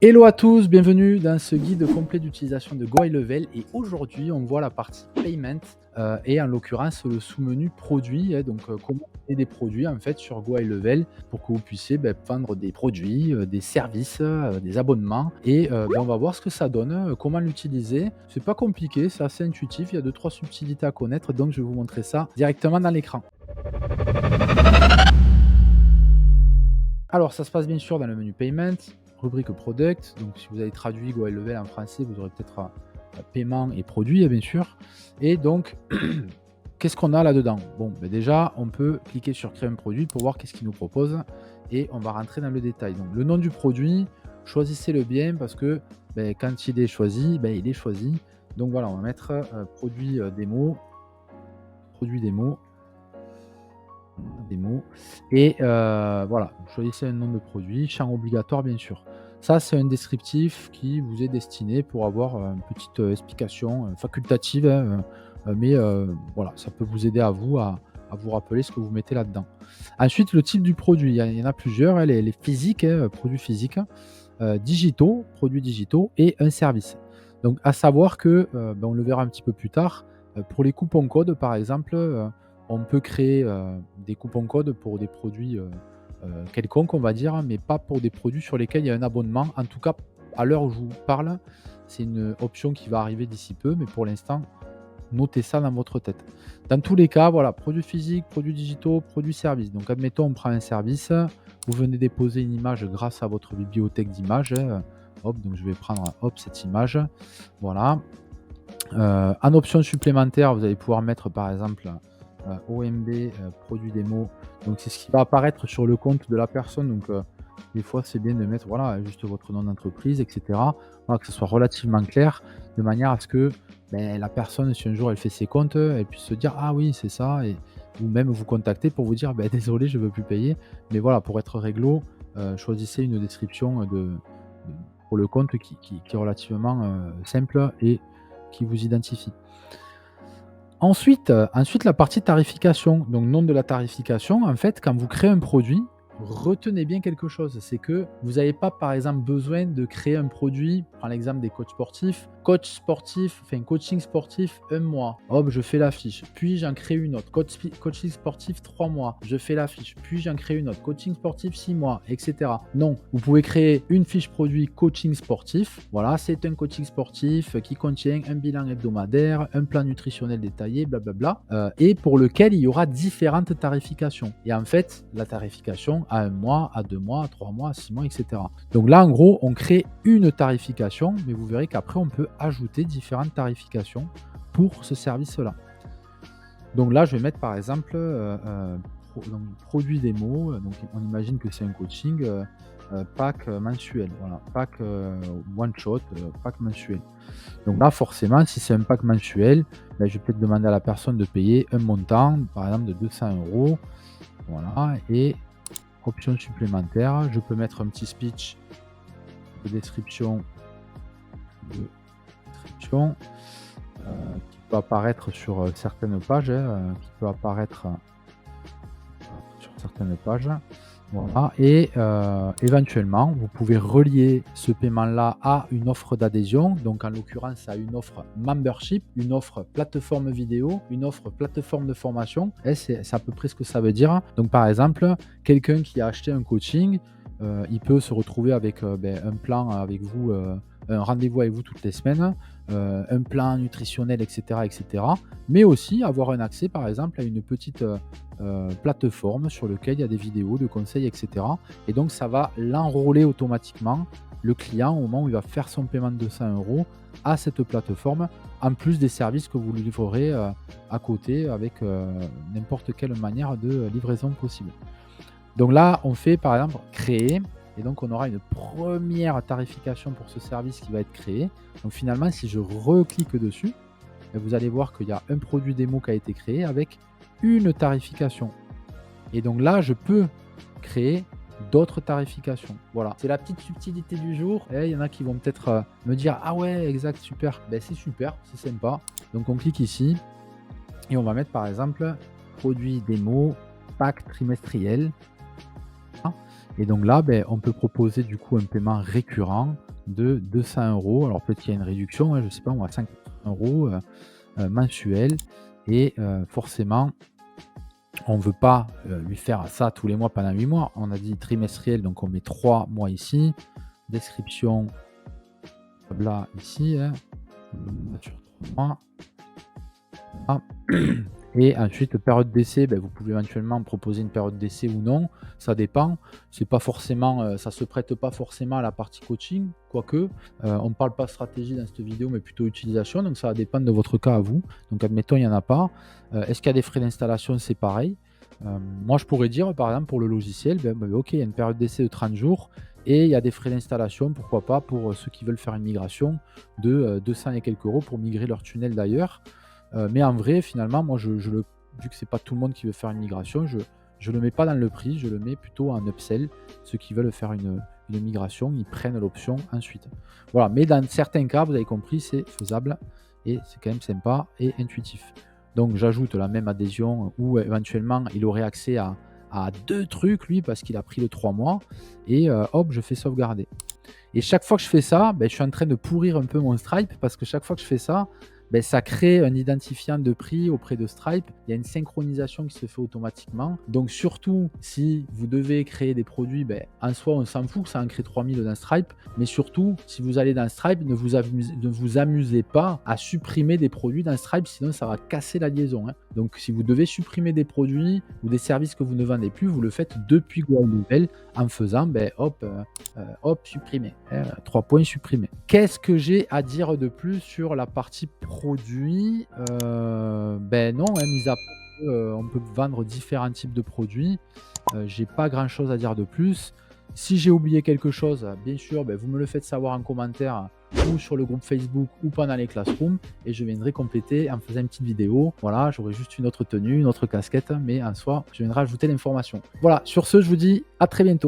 Hello à tous, bienvenue dans ce guide complet d'utilisation de GoHighLevel et aujourd'hui on voit la partie payment et en l'occurrence le sous-menu produits, donc comment créer des produits en fait sur GoHighLevel pour que vous puissiez vendre des produits, des services, des abonnements et on va voir ce que ça donne, comment l'utiliser. C'est pas compliqué, c'est assez intuitif, il y a 2-3 subtilités à connaître donc je vais vous montrer ça directement dans l'écran. Alors, ça se passe bien sûr dans le menu Payment, rubrique Product. Donc, si vous avez traduit GoHighLevel en français, vous aurez peut-être paiement et produits, bien sûr. Et donc, qu'est-ce qu'on a là-dedans? Bon, déjà, on peut cliquer sur Créer un produit pour voir qu'est-ce qu'il nous propose. Et on va rentrer dans le détail. Donc, le nom du produit, choisissez-le bien parce que quand il est choisi, il est choisi. Donc voilà, on va mettre produit démo. Produit démo. Démo et voilà, choisissez un nom de produit, champ obligatoire bien sûr. Ça, c'est un descriptif qui vous est destiné pour avoir une petite, explication, facultative, hein, mais voilà, ça peut vous aider à vous rappeler ce que vous mettez là-dedans. Ensuite, le type du produit, il y en a plusieurs, hein, les physiques, hein, produits physiques, digitaux, produits digitaux et un service. Donc à savoir que, on le verra un petit peu plus tard, pour les coupons codes par exemple, on peut créer, des coupons codes pour des produits, quelconques on va dire, mais pas pour des produits sur lesquels il y a un abonnement. En tout cas, à l'heure où je vous parle, c'est une option qui va arriver d'ici peu, mais pour l'instant, notez ça dans votre tête. Dans tous les cas, voilà, produits physiques, produits digitaux, produits services. Donc admettons, on prend un service, vous venez déposer une image grâce à votre bibliothèque d'images, hein, hop, donc je vais prendre, hop, cette image, voilà. En option supplémentaire, vous allez pouvoir mettre par exemple, OMB, produit démo. Donc c'est ce qui va apparaître sur le compte de la personne. Donc des fois, c'est bien de mettre voilà, juste votre nom d'entreprise et cetera. Voilà, que ce soit relativement clair, de manière à ce que, la personne, si un jour elle fait ses comptes, elle puisse se dire: «Ah oui, c'est ça» et ou même vous contacter pour vous dire: «Désolé, je ne veux plus payer». Mais voilà, pour être réglo, choisissez une description, pour le compte qui est relativement, simple et qui vous identifie. Ensuite la partie tarification. Donc nom de la tarification, en fait, quand vous créez un produit, retenez bien quelque chose, c'est que vous n'avez pas, par exemple, besoin de créer un produit, prends l'exemple des coachs sportifs, coaching sportif 1 mois, hop, je fais la fiche, puis j'en crée une autre, coaching sportif 3 mois, je fais la fiche, puis j'en crée une autre, coaching sportif 6 mois et cetera. Non, vous pouvez créer une fiche produit coaching sportif. Voilà, c'est un coaching sportif qui contient un bilan hebdomadaire, un plan nutritionnel détaillé, blablabla, et pour lequel il y aura différentes tarifications. Et en fait, la tarification à 1 mois, à 2 mois, à 3 mois, à 6 mois, et cetera. Donc là, en gros, on crée une tarification, mais vous verrez qu'après, on peut ajouter différentes tarifications pour ce service-là. Donc là, je vais mettre par exemple, donc produit démo, donc on imagine que c'est un coaching, pack, mensuel, voilà, pack, one shot, pack mensuel. Donc là, forcément, si c'est un pack mensuel, je vais peut-être demander à la personne de payer un montant, par exemple de 200 €, voilà et option supplémentaire, je peux mettre un petit speech de description de description, qui peut apparaître sur, certaines pages, hein, qui peut apparaître sur certaines pages. Voilà et éventuellement, vous pouvez relier ce paiement-là à une offre d'adhésion, donc en l'occurrence à une offre membership, une offre plateforme vidéo, une offre plateforme de formation et c'est à peu près ce que ça veut dire. Donc par exemple, quelqu'un qui a acheté un coaching, il peut se retrouver avec, un plan avec vous, un rendez-vous avec vous toutes les semaines, un plan nutritionnel et cetera. Mais aussi avoir un accès par exemple à une petite, plateforme sur lequel il y a des vidéos de conseils et cetera et donc ça va l'enrôler automatiquement, le client, au moment où il va faire son paiement de 200 € à cette plateforme, en plus des services que vous lui livrerez, à côté avec, n'importe quelle manière de livraison possible. Donc là, on fait par exemple créer et donc on aura une première tarification pour ce service qui va être créé. Donc finalement, si je reclique dessus, vous allez voir qu'il y a un produit démo qui a été créé avec une tarification. Et donc là, je peux créer d'autres tarifications. Voilà, c'est la petite subtilité du jour. Et il y en a qui vont peut-être me dire: «Ah ouais, exact, super». C'est super, c'est sympa. Donc on clique ici et on va mettre par exemple produit démo, pack trimestriel. Et donc là, on peut proposer du coup un paiement récurrent de 200 €. Alors peut-être qu'il y a une réduction, hein, je sais pas moi, 50 € mensuels et forcément, on ne veut pas, lui faire ça tous les mois pendant 8 mois. On a dit trimestriel, donc on met 3 mois ici. Description, blabla ici, hein, sur 3 mois. Ah. Et ensuite, période d'essai, vous pouvez éventuellement proposer une période d'essai ou non, ça dépend. C'est pas forcément, ça se prête pas forcément à la partie coaching, quoique, on ne parle pas stratégie dans cette vidéo, mais plutôt utilisation, donc ça va dépendre de votre cas à vous. Donc admettons, il y en a pas. Est-ce qu'il y a des frais d'installation? C'est pareil. Moi, je pourrais dire, par exemple, pour le logiciel, OK, il y a une période d'essai de 30 jours et il y a des frais d'installation, pourquoi pas, pour, ceux qui veulent faire une migration de, 200 et quelques euros pour migrer leur tunnel d'ailleurs. Mais en vrai, finalement, moi, je le vu que c'est pas tout le monde qui veut faire une migration, je le mets pas dans le prix, je le mets plutôt en upsell. Ceux qui veulent faire une migration, ils prennent l'option ensuite. Voilà, mais dans certains cas, vous avez compris, c'est faisable et c'est quand même sympa et intuitif. Donc j'ajoute la même adhésion ou éventuellement, il aurait accès à 2 trucs lui parce qu'il a pris le 3 mois et hop, je fais sauvegarder. Et chaque fois que je fais ça, je suis en train de pourrir un peu mon Stripe parce que chaque fois que je fais ça, ça crée un identifiant de prix auprès de Stripe. Il y a une synchronisation qui se fait automatiquement. Donc surtout, si vous devez créer des produits, en soi, on s'en fout que ça en crée 3000 dans Stripe. Mais surtout, si vous allez dans Stripe, ne vous amusez pas à supprimer des produits dans Stripe, sinon ça va casser la liaison, hein. Donc si vous devez supprimer des produits ou des services que vous ne vendez plus, vous le faites depuis Google Nouvelle en faisant, hop, supprimer, 3 points supprimés. Qu'est-ce que j'ai à dire de plus sur la partie produit? Non, hein, mis à part que, on peut vendre différents types de produits, j'ai pas grand-chose à dire de plus. Si j'ai oublié quelque chose, bien sûr, vous me le faites savoir en commentaire ou sur le groupe Facebook ou pendant les classrooms et je viendrai compléter en faisant une petite vidéo. Voilà, j'aurai juste une autre tenue, une autre casquette, mais en soi, je viendrai ajouter l'information. Voilà, sur ce, je vous dis à très bientôt.